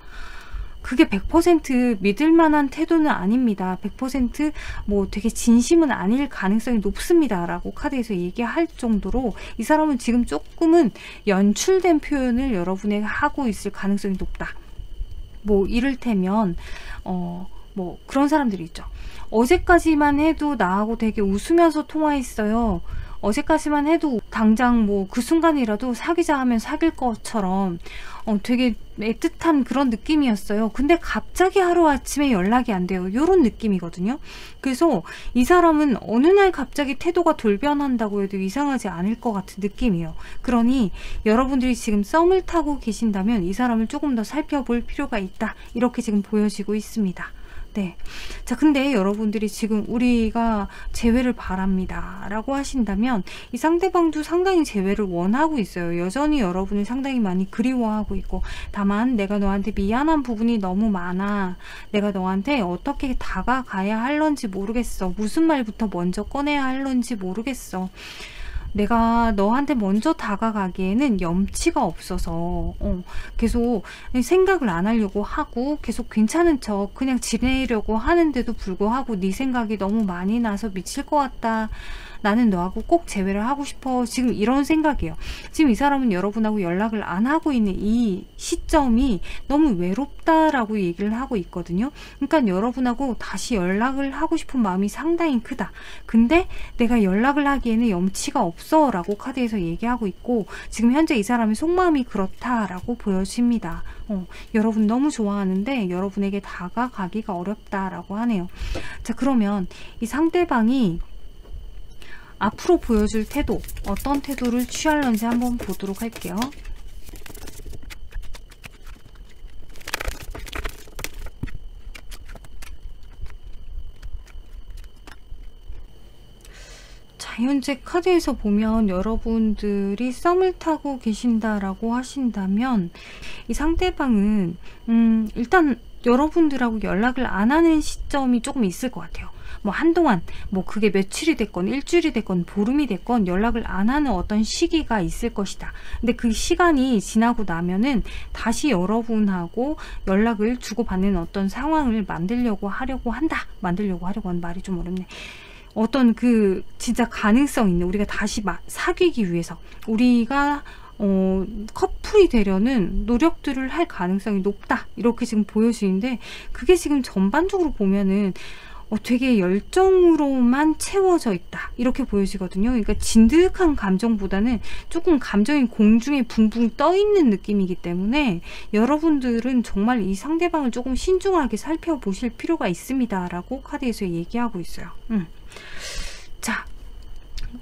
[SPEAKER 1] 그게 100% 믿을 만한 태도는 아닙니다. 100% 뭐 되게 진심은 아닐 가능성이 높습니다 라고 카드에서 얘기할 정도로 이 사람은 지금 조금은 연출된 표현을 여러분에게 하고 있을 가능성이 높다. 뭐 이를테면 뭐 그런 사람들이 있죠. 어제까지만 해도 나하고 되게 웃으면서 통화했어요. 어제까지만 해도 당장 뭐 그 순간이라도 사귀자 하면 사귈 것처럼 되게 애틋한 그런 느낌이었어요. 근데 갑자기 하루아침에 연락이 안 돼요. 이런 느낌이거든요. 그래서 이 사람은 어느 날 갑자기 태도가 돌변한다고 해도 이상하지 않을 것 같은 느낌이에요. 그러니 여러분들이 지금 썸을 타고 계신다면 이 사람을 조금 더 살펴볼 필요가 있다, 이렇게 지금 보여지고 있습니다. 네. 자, 근데 여러분들이 지금 우리가 재회를 바랍니다 라고 하신다면 이 상대방도 상당히 재회를 원하고 있어요. 여전히 여러분을 상당히 많이 그리워하고 있고, 다만 내가 너한테 미안한 부분이 너무 많아. 내가 너한테 어떻게 다가가야 할런지 모르겠어. 무슨 말부터 먼저 꺼내야 할런지 모르겠어. 내가 너한테 먼저 다가가기에는 염치가 없어서 계속 생각을 안 하려고 하고 계속 괜찮은 척 그냥 지내려고 하는데도 불구하고 네 생각이 너무 많이 나서 미칠 것 같다. 나는 너하고 꼭 재회를 하고 싶어. 지금 이런 생각이에요. 지금 이 사람은 여러분하고 연락을 안 하고 있는 이 시점이 너무 외롭다라고 얘기를 하고 있거든요. 그러니까 여러분하고 다시 연락을 하고 싶은 마음이 상당히 크다. 근데 내가 연락을 하기에는 염치가 없어 라고 카드에서 얘기하고 있고, 지금 현재 이 사람의 속마음이 그렇다라고 보여집니다. 여러분 너무 좋아하는데 여러분에게 다가가기가 어렵다라고 하네요. 자, 그러면 이 상대방이 앞으로 보여줄 태도, 어떤 태도를 취할런지 한번 보도록 할게요. 자, 현재 카드에서 보면 여러분들이 썸을 타고 계신다라고 하신다면 이 상대방은 일단 여러분들하고 연락을 안 하는 시점이 조금 있을 것 같아요. 뭐 한동안 뭐 그게 며칠이 됐건 일주일이 됐건 보름이 됐건 연락을 안 하는 어떤 시기가 있을 것이다. 근데 그 시간이 지나고 나면은 다시 여러분하고 연락을 주고받는 어떤 상황을 만들려고 하려고 하는 말이 좀 어렵네. 어떤 그 진짜 가능성 있는, 우리가 다시 사귀기 위해서 우리가 커플이 되려는 노력들을 할 가능성이 높다, 이렇게 지금 보여지는데, 그게 지금 전반적으로 보면은 되게 열정으로만 채워져 있다 이렇게 보여지거든요. 그러니까 진득한 감정보다는 조금 감정이 공중에 붕붕 떠 있는 느낌이기 때문에 여러분들은 정말 이 상대방을 조금 신중하게 살펴보실 필요가 있습니다 라고 카드에서 얘기하고 있어요. 자,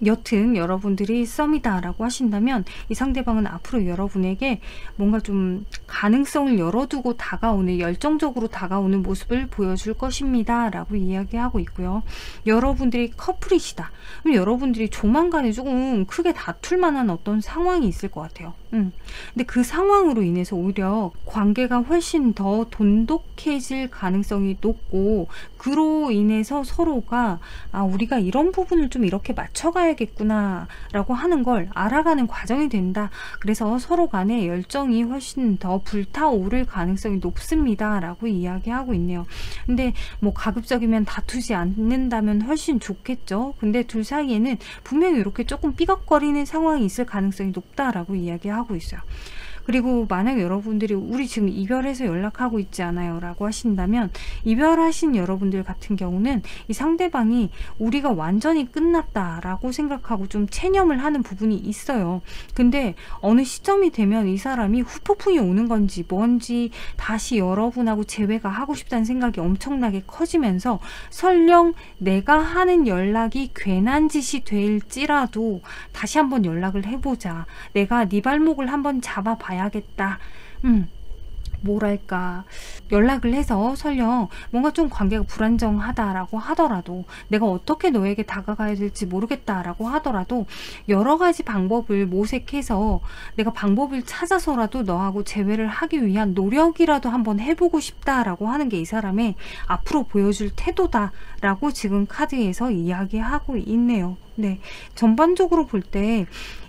[SPEAKER 1] 여튼 여러분들이 썸이다 라고 하신다면 이 상대방은 앞으로 여러분에게 뭔가 좀 가능성을 열어두고 다가오는, 열정적으로 다가오는 모습을 보여줄 것입니다 라고 이야기하고 있고요. 여러분들이 커플이시다. 그럼 여러분들이 조만간에 조금 크게 다툴 만한 어떤 상황이 있을 것 같아요. 근데 그 상황으로 인해서 오히려 관계가 훨씬 더 돈독해질 가능성이 높고, 그로 인해서 서로가 우리가 이런 부분을 좀 이렇게 맞춰가야겠구나 라고 하는 걸 알아가는 과정이 된다. 그래서 서로 간의 열정이 훨씬 더 불타오를 가능성이 높습니다 라고 이야기하고 있네요. 근데 뭐 가급적이면 다투지 않는다면 훨씬 좋겠죠. 근데 둘 사이에는 분명히 이렇게 조금 삐걱거리는 상황이 있을 가능성이 높다라고 이야기하고 있어요. 그리고 만약 여러분들이 우리 지금 이별해서 연락하고 있지 않아요 라고 하신다면, 이별하신 여러분들 같은 경우는 이 상대방이 우리가 완전히 끝났다 라고 생각하고 좀 체념을 하는 부분이 있어요. 근데 어느 시점이 되면 이 사람이 후폭풍이 오는 건지 뭔지 다시 여러분하고 재회가 하고 싶다는 생각이 엄청나게 커지면서, 설령 내가 하는 연락이 괜한 짓이 될지라도 다시 한번 연락을 해보자, 내가 네 발목을 한번 잡아봐야겠다, 뭐랄까, 연락을 해서 설령 뭔가 좀 관계가 불안정하다라고 하더라도, 내가 어떻게 너에게 다가가야 될지 모르겠다라고 하더라도 여러 가지 방법을 모색해서 내가 방법을 찾아서라도 너하고 재회를 하기 위한 노력이라도 한번 해보고 싶다라고 하는 게 이 사람의 앞으로 보여줄 태도다라고 지금 카드에서 이야기하고 있네요. 네, 전반적으로 볼 때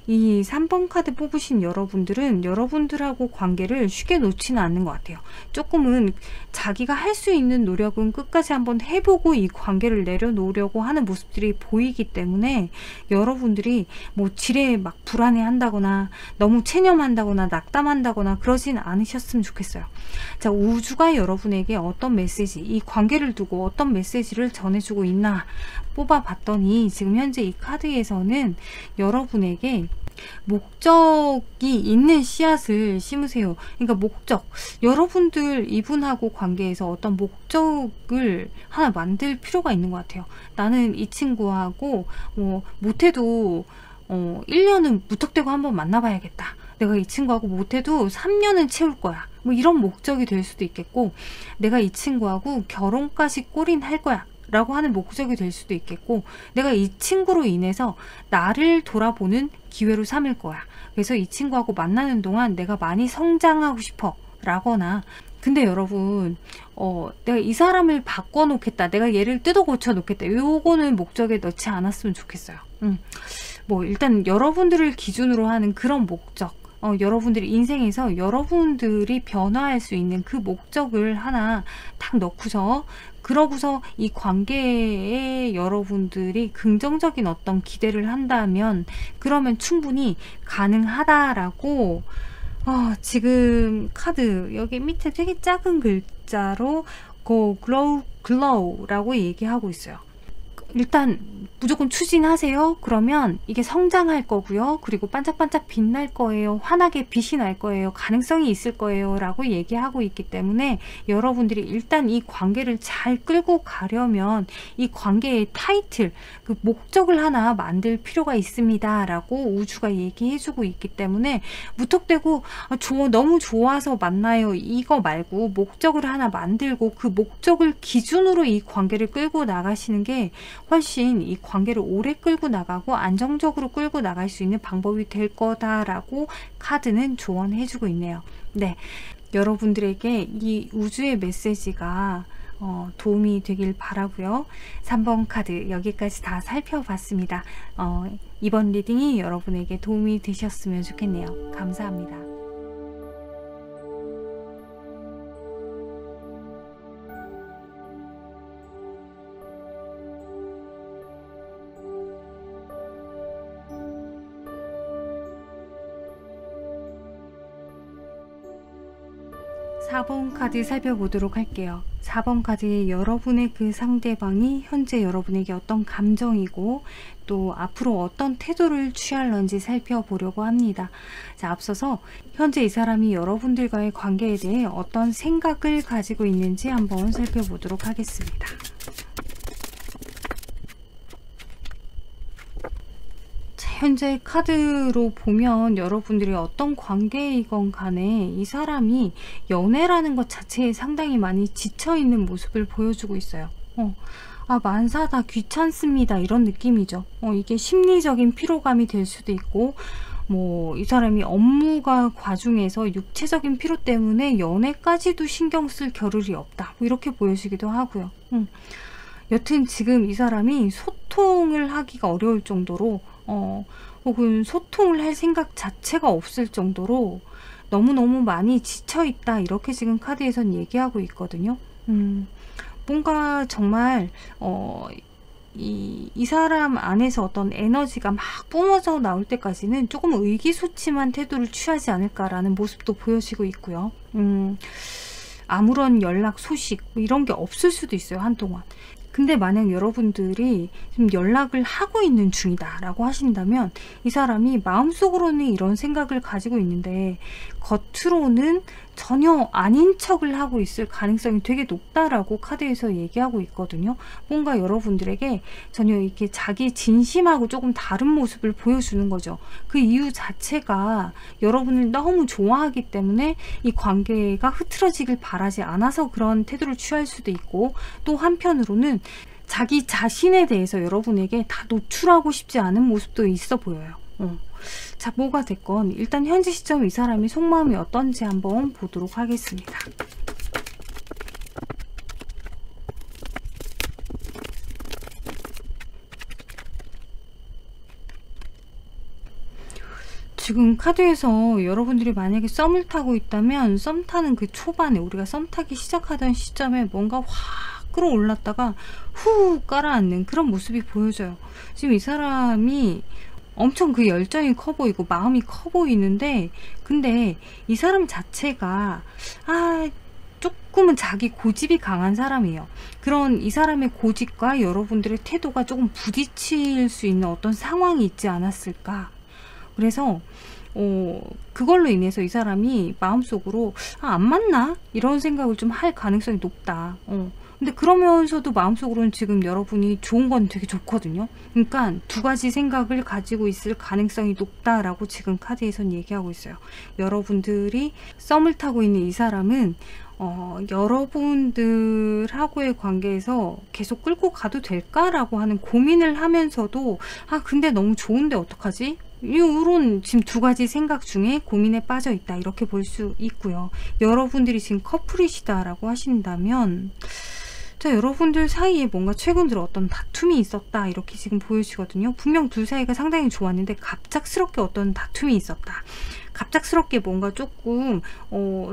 [SPEAKER 1] 이 3번 카드 뽑으신 여러분들은 여러분들하고 관계를 쉽게 놓지는 않는 것 같아요. 조금은 자기가 할 수 있는 노력은 끝까지 한번 해보고 이 관계를 내려놓으려고 하는 모습들이 보이기 때문에, 여러분들이 뭐 지레 막 불안해한다거나 너무 체념한다거나 낙담한다거나 그러진 않으셨으면 좋겠어요. 자, 우주가 여러분에게 어떤 메시지, 이 관계를 두고 어떤 메시지를 전해주고 있나 뽑아봤더니, 지금 현재 이 카드에서는 여러분에게 목적이 있는 씨앗을 심으세요. 그러니까 목적, 여러분들 이분하고 관계에서 어떤 목적을 하나 만들 필요가 있는 것 같아요. 나는 이 친구하고 못해도 1년은 무턱대고 한번 만나봐야겠다, 내가 이 친구하고 못해도 3년은 채울 거야, 뭐 이런 목적이 될 수도 있겠고, 내가 이 친구하고 결혼까지 골인할 거야 라고 하는 목적이 될 수도 있겠고, 내가 이 친구로 인해서 나를 돌아보는 기회로 삼을 거야, 그래서 이 친구하고 만나는 동안 내가 많이 성장하고 싶어 라거나, 근데 여러분 내가 이 사람을 바꿔놓겠다, 내가 얘를 뜯어 고쳐 놓겠다, 요거는 목적에 넣지 않았으면 좋겠어요. 뭐 일단 여러분들을 기준으로 하는 그런 목적, 여러분들이 인생에서 여러분들이 변화할 수 있는 그 목적을 하나 딱 넣고서, 그러고서 이 관계에 여러분들이 긍정적인 어떤 기대를 한다면, 그러면 충분히 가능하다라고 지금 카드 여기 밑에 되게 작은 글자로 Go Glow Glow 라고 얘기하고 있어요. 일단 무조건 추진하세요. 그러면 이게 성장할 거고요. 그리고 반짝반짝 빛날 거예요. 환하게 빛이 날 거예요. 가능성이 있을 거예요 라고 얘기하고 있기 때문에, 여러분들이 일단 이 관계를 잘 끌고 가려면 이 관계의 타이틀, 그 목적을 하나 만들 필요가 있습니다 라고 우주가 얘기해 주고 있기 때문에, 무턱대고 너무 좋아서 만나요 이거 말고 목적을 하나 만들고 그 목적을 기준으로 이 관계를 끌고 나가시는 게 훨씬 이 관계를 오래 끌고 나가고 안정적으로 끌고 나갈 수 있는 방법이 될 거다라고 카드는 조언해주고 있네요. 네, 여러분들에게 이 우주의 메시지가 도움이 되길 바라고요. 3번 카드 여기까지 다 살펴봤습니다. 이번 리딩이 여러분에게 도움이 되셨으면 좋겠네요. 감사합니다. (4번) 카드 살펴보도록 할게요. 4번 카드의 여러분의 그 상대방이 현재 여러분에게 어떤 감정이고 또 앞으로 어떤 태도를 취할런지 살펴보려고 합니다. 자, 앞서서 현재 이 사람이 여러분들과의 관계에 대해 어떤 생각을 가지고 있는지 한번 살펴보도록 하겠습니다. 현재 카드로 보면 여러분들이 어떤 관계이건 간에 이 사람이 연애라는 것 자체에 상당히 많이 지쳐있는 모습을 보여주고 있어요. 만사 다 귀찮습니다. 이런 느낌이죠. 이게 심리적인 피로감이 될 수도 있고, 이 사람이 업무가 과중해서 육체적인 피로 때문에 연애까지도 신경 쓸 겨를이 없다. 이렇게 보여지기도 하고요. 여튼 지금 이 사람이 소통을 하기가 어려울 정도로 혹은 소통을 할 생각 자체가 없을 정도로 너무너무 많이 지쳐있다, 이렇게 지금 카드에선 얘기하고 있거든요. 뭔가 정말 이 사람 안에서 어떤 에너지가 막 뿜어져 나올 때까지는 조금 의기소침한 태도를 취하지 않을까라는 모습도 보여지고 있고요. 아무런 연락 소식 이런 게 없을 수도 있어요, 한동안. 근데 만약 여러분들이 지금 연락을 하고 있는 중이다 라고 하신다면 이 사람이 마음속으로는 이런 생각을 가지고 있는데 겉으로는 전혀 아닌 척을 하고 있을 가능성이 되게 높다라고 카드에서 얘기하고 있거든요. 뭔가 여러분들에게 전혀 이렇게 자기 진심하고 조금 다른 모습을 보여주는 거죠. 그 이유 자체가 여러분을 너무 좋아하기 때문에 이 관계가 흐트러지길 바라지 않아서 그런 태도를 취할 수도 있고, 또 한편으로는 자기 자신에 대해서 여러분에게 다 노출하고 싶지 않은 모습도 있어 보여요. 자, 뭐가 됐건 일단 현재 시점 이 사람의 속마음이 어떤지 한번 보도록 하겠습니다. 지금 카드에서 여러분들이 만약에 썸을 타고 있다면 썸 타는 그 초반에, 우리가 썸 타기 시작하던 시점에 뭔가 확 끌어올랐다가 후 깔아앉는 그런 모습이 보여져요. 지금 이 사람이 엄청 그 열정이 커 보이고 마음이 커 보이는데, 근데 이 사람 자체가 조금은 자기 고집이 강한 사람이에요. 그런 이 사람의 고집과 여러분들의 태도가 조금 부딪힐 수 있는 어떤 상황이 있지 않았을까. 그래서 그걸로 인해서 이 사람이 마음속으로 안 맞나? 이런 생각을 좀 할 가능성이 높다. 근데 그러면서도 마음속으로는 지금 여러분이 좋은 건 되게 좋거든요. 그러니까 두 가지 생각을 가지고 있을 가능성이 높다라고 지금 카드에선 얘기하고 있어요. 여러분들이 썸을 타고 있는 이 사람은 여러분들하고의 관계에서 계속 끌고 가도 될까라고 하는 고민을 하면서도 근데 너무 좋은데 어떡하지? 이런 지금 두 가지 생각 중에 고민에 빠져 있다, 이렇게 볼 수 있고요. 여러분들이 지금 커플이시다라고 하신다면, 자, 여러분들 사이에 뭔가 최근 들어 어떤 다툼이 있었다, 이렇게 지금 보여지거든요. 분명 둘 사이가 상당히 좋았는데 갑작스럽게 어떤 다툼이 있었다. 갑작스럽게 뭔가 조금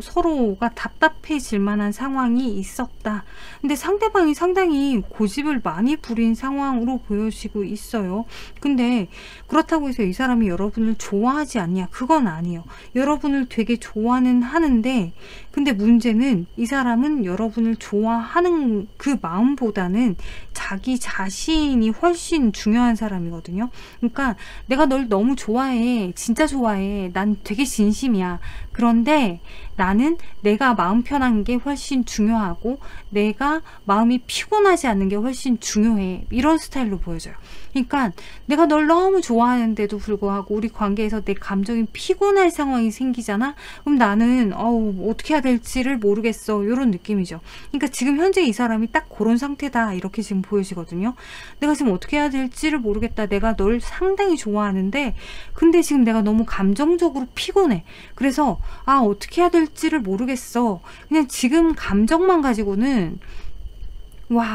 [SPEAKER 1] 서로가 답답해질 만한 상황이 있었다. 근데 상대방이 상당히 고집을 많이 부린 상황으로 보여지고 있어요. 근데 그렇다고 해서 이 사람이 여러분을 좋아하지 않냐? 그건 아니에요. 여러분을 되게 좋아는 하는데, 근데 문제는 이 사람은 여러분을 좋아하는 그 마음보다는 자기 자신이 훨씬 중요한 사람이거든요. 그러니까 내가 널 너무 좋아해, 진짜 좋아해, 난 되게 진심이야. 그런데 나는 내가 마음 편한 게 훨씬 중요하고 내가 마음이 피곤하지 않는 게 훨씬 중요해. 이런 스타일로 보여져요. 그러니까 내가 널 너무 좋아하는데도 불구하고 우리 관계에서 내 감정이 피곤할 상황이 생기잖아? 그럼 나는 어떻게 해야 될지를 모르겠어. 이런 느낌이죠. 그러니까 지금 현재 이 사람이 딱 그런 상태다, 이렇게 지금 보여지거든요. 내가 지금 어떻게 해야 될지를 모르겠다. 내가 널 상당히 좋아하는데 근데 지금 내가 너무 감정적으로 피곤해. 그래서 어떻게 해야 될지를 모르겠어. 그냥 지금 감정만 가지고는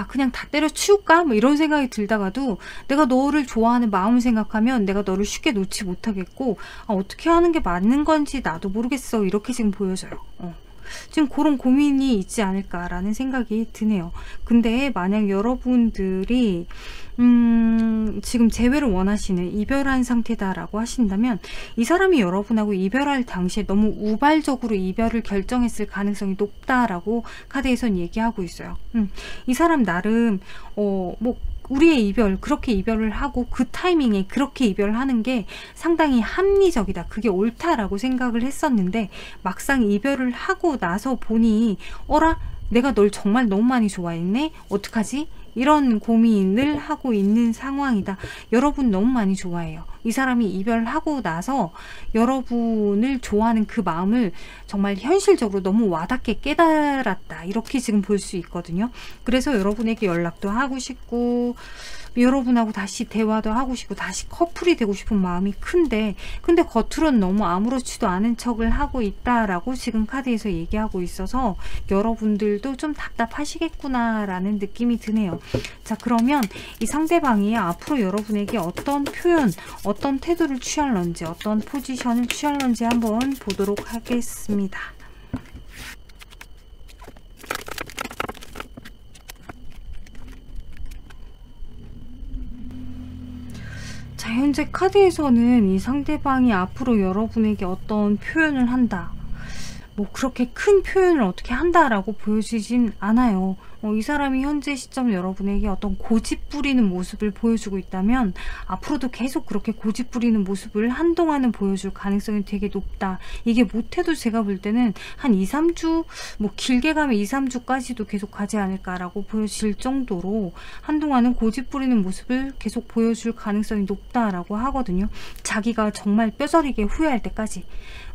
[SPEAKER 1] 그냥 다 때려치울까? 뭐 이런 생각이 들다가도 내가 너를 좋아하는 마음을 생각하면 내가 너를 쉽게 놓지 못하겠고 어떻게 하는 게 맞는 건지 나도 모르겠어. 이렇게 지금 보여져요. 지금 그런 고민이 있지 않을까라는 생각이 드네요. 근데 만약 여러분들이 지금 재회를 원하시는, 이별한 상태다라고 하신다면 이 사람이 여러분하고 이별할 당시에 너무 우발적으로 이별을 결정했을 가능성이 높다라고 카드에선 얘기하고 있어요. 이 사람 나름 뭐 우리의 이별, 그렇게 이별을 하고 그 타이밍에 그렇게 이별을 하는 게 상당히 합리적이다, 그게 옳다라고 생각을 했었는데 막상 이별을 하고 나서 보니 어라? 내가 널 정말 너무 많이 좋아했네? 어떡하지? 이런 고민을 하고 있는 상황이다. 여러분 너무 많이 좋아해요. 이 사람이 이별하고 나서 여러분을 좋아하는 그 마음을 정말 현실적으로 너무 와닿게 깨달았다, 이렇게 지금 볼 수 있거든요. 그래서 여러분에게 연락도 하고 싶고 여러분하고 다시 대화도 하고 싶고 다시 커플이 되고 싶은 마음이 큰데, 근데 겉으로는 너무 아무렇지도 않은 척을 하고 있다라고 지금 카드에서 얘기하고 있어서 여러분들도 좀 답답하시겠구나 라는 느낌이 드네요. 자, 그러면 이 상대방이 앞으로 여러분에게 어떤 표현, 어떤 태도를 취할런지, 어떤 포지션을 취할런지 한번 보도록 하겠습니다. 자, 현재 카드에서는 이 상대방이 앞으로 여러분에게 어떤 표현을 한다, 뭐 그렇게 큰 표현을 어떻게 한다라고 보여지진 않아요. 이 사람이 현재 시점 여러분에게 어떤 고집 부리는 모습을 보여주고 있다면 앞으로도 계속 그렇게 고집 부리는 모습을 한동안은 보여줄 가능성이 되게 높다. 이게 못해도 제가 볼 때는 한 2, 3주, 뭐 길게 가면 2, 3주까지도 계속 가지 않을까라고 보여질 정도로 한동안은 고집 부리는 모습을 계속 보여줄 가능성이 높다라고 하거든요. 자기가 정말 뼈저리게 후회할 때까지.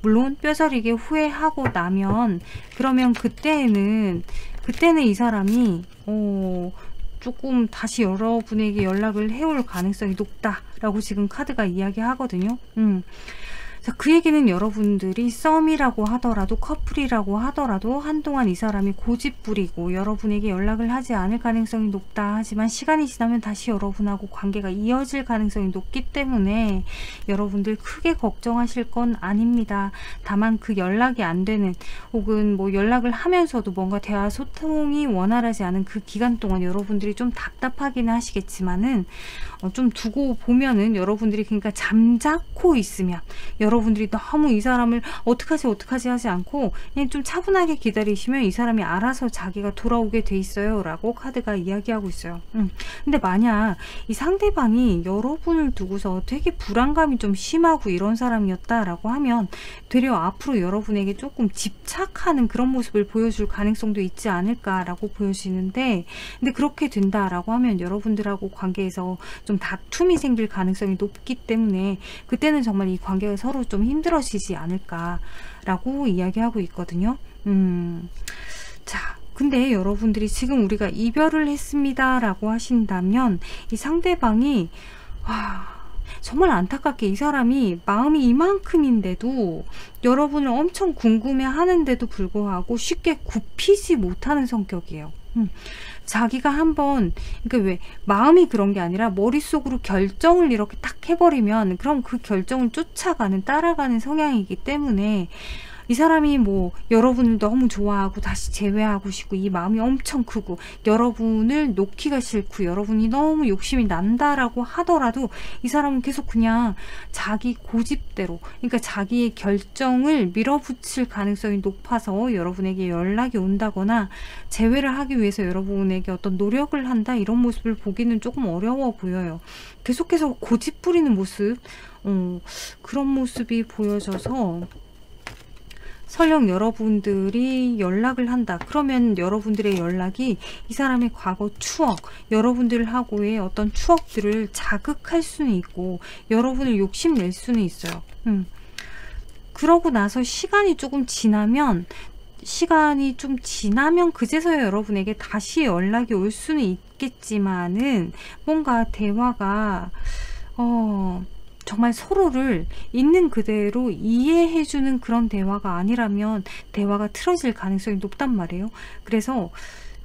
[SPEAKER 1] 물론 뼈저리게 후회하고 나면 그러면 그때는 이 사람이 조금 다시 여러분에게 연락을 해올 가능성이 높다라고 지금 카드가 이야기하거든요. 자, 그 얘기는 여러분들이 썸이라고 하더라도 커플이라고 하더라도 한동안 이 사람이 고집 부리고 여러분에게 연락을 하지 않을 가능성이 높다. 하지만 시간이 지나면 다시 여러분하고 관계가 이어질 가능성이 높기 때문에 여러분들 크게 걱정하실 건 아닙니다. 다만 그 연락이 안 되는, 혹은 뭐 연락을 하면서도 뭔가 대화 소통이 원활하지 않은 그 기간 동안 여러분들이 좀 답답하기는 하시겠지만은 좀 두고 보면은 여러분들이, 그러니까 잠자코 있으면 여러분들이 너무 이 사람을 어떡하지 하지 않고 그냥 좀 차분하게 기다리시면 이 사람이 알아서 자기가 돌아오게 돼 있어요 라고 카드가 이야기하고 있어요. 근데 만약 이 상대방이 여러분을 두고서 되게 불안감이 좀 심하고 이런 사람이었다라고 하면 되려 앞으로 여러분에게 조금 집착하는 그런 모습을 보여줄 가능성도 있지 않을까라고 보여지는데, 근데 그렇게 된다라고 하면 여러분들하고 관계에서 좀 다툼이 생길 가능성이 높기 때문에 그때는 정말 이 관계가 서로 좀 힘들어지지 않을까라고 이야기하고 있거든요. 자, 근데 여러분들이 지금 우리가 이별을 했습니다 라고 하신다면 이 상대방이 정말 안타깝게 이 사람이 마음이 이만큼인데도 여러분을 엄청 궁금해 하는데도 불구하고 쉽게 굽히지 못하는 성격이에요. 자기가 한번, 그러니까 왜 마음이 그런 게 아니라 머릿속으로 결정을 이렇게 딱 해버리면 그럼 그 결정을 쫓아가는, 따라가는 성향이기 때문에 이 사람이 뭐 여러분을 너무 좋아하고 다시 재회하고 싶고 이 마음이 엄청 크고 여러분을 놓기가 싫고 여러분이 너무 욕심이 난다라고 하더라도 이 사람은 계속 그냥 자기 고집대로, 그러니까 자기의 결정을 밀어붙일 가능성이 높아서 여러분에게 연락이 온다거나 재회를 하기 위해서 여러분에게 어떤 노력을 한다, 이런 모습을 보기는 조금 어려워 보여요. 계속해서 고집 부리는 모습, 그런 모습이 보여져서 설령 여러분들이 연락을 한다 그러면 여러분들의 연락이 이 사람의 과거 추억, 여러분들하고의 어떤 추억들을 자극할 수는 있고 여러분을 욕심낼 수는 있어요. 그러고 나서 시간이 좀 지나면 그제서야 여러분에게 다시 연락이 올 수는 있겠지만은 뭔가 대화가 정말 서로를 있는 그대로 이해해주는 그런 대화가 아니라면 대화가 틀어질 가능성이 높단 말이에요. 그래서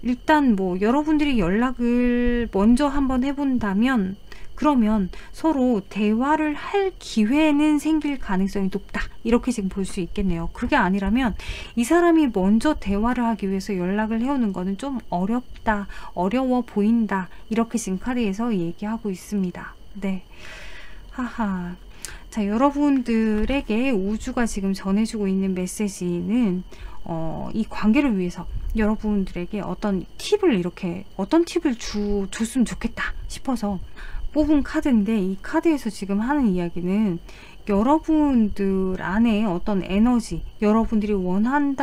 [SPEAKER 1] 일단 뭐 여러분들이 연락을 먼저 한번 해본다면 그러면 서로 대화를 할 기회는 생길 가능성이 높다. 이렇게 지금 볼 수 있겠네요. 그게 아니라면 이 사람이 먼저 대화를 하기 위해서 연락을 해오는 거는 좀 어렵다, 어려워 보인다. 이렇게 지금 카드에서 얘기하고 있습니다. 네. 하하. 자, 여러분들에게 우주가 지금 전해주고 있는 메시지는 이 관계를 위해서 여러분들에게 어떤 팁을 줬으면 좋겠다 싶어서 뽑은 카드인데, 이 카드에서 지금 하는 이야기는 여러분들 안에 어떤 에너지, 여러분들이 원하는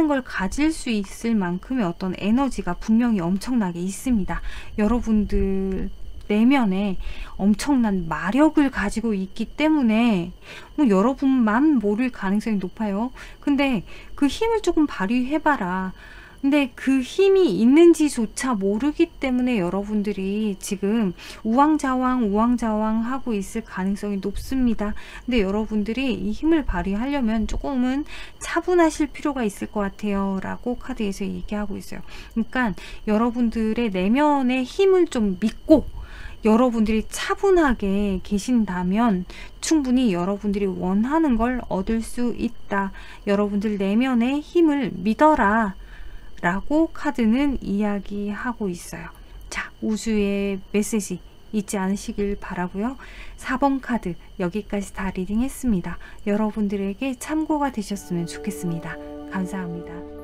[SPEAKER 1] 걸 가질 수 있을 만큼의 어떤 에너지가 분명히 엄청나게 있습니다. 여러분들 내면에 엄청난 마력을 가지고 있기 때문에 여러분만 모를 가능성이 높아요. 근데 그 힘을 조금 발휘해봐라. 근데 그 힘이 있는지조차 모르기 때문에 여러분들이 지금 우왕좌왕 하고 있을 가능성이 높습니다. 근데 여러분들이 이 힘을 발휘하려면 조금은 차분하실 필요가 있을 것 같아요 라고 카드에서 얘기하고 있어요. 그러니까 여러분들의 내면의 힘을 좀 믿고 여러분들이 차분하게 계신다면 충분히 여러분들이 원하는 걸 얻을 수 있다. 여러분들 내면의 힘을 믿어라 라고 카드는 이야기하고 있어요. 자, 우주의 메시지 잊지 않으시길 바라고요. 4번 카드 여기까지 다 리딩했습니다. 여러분들에게 참고가 되셨으면 좋겠습니다. 감사합니다.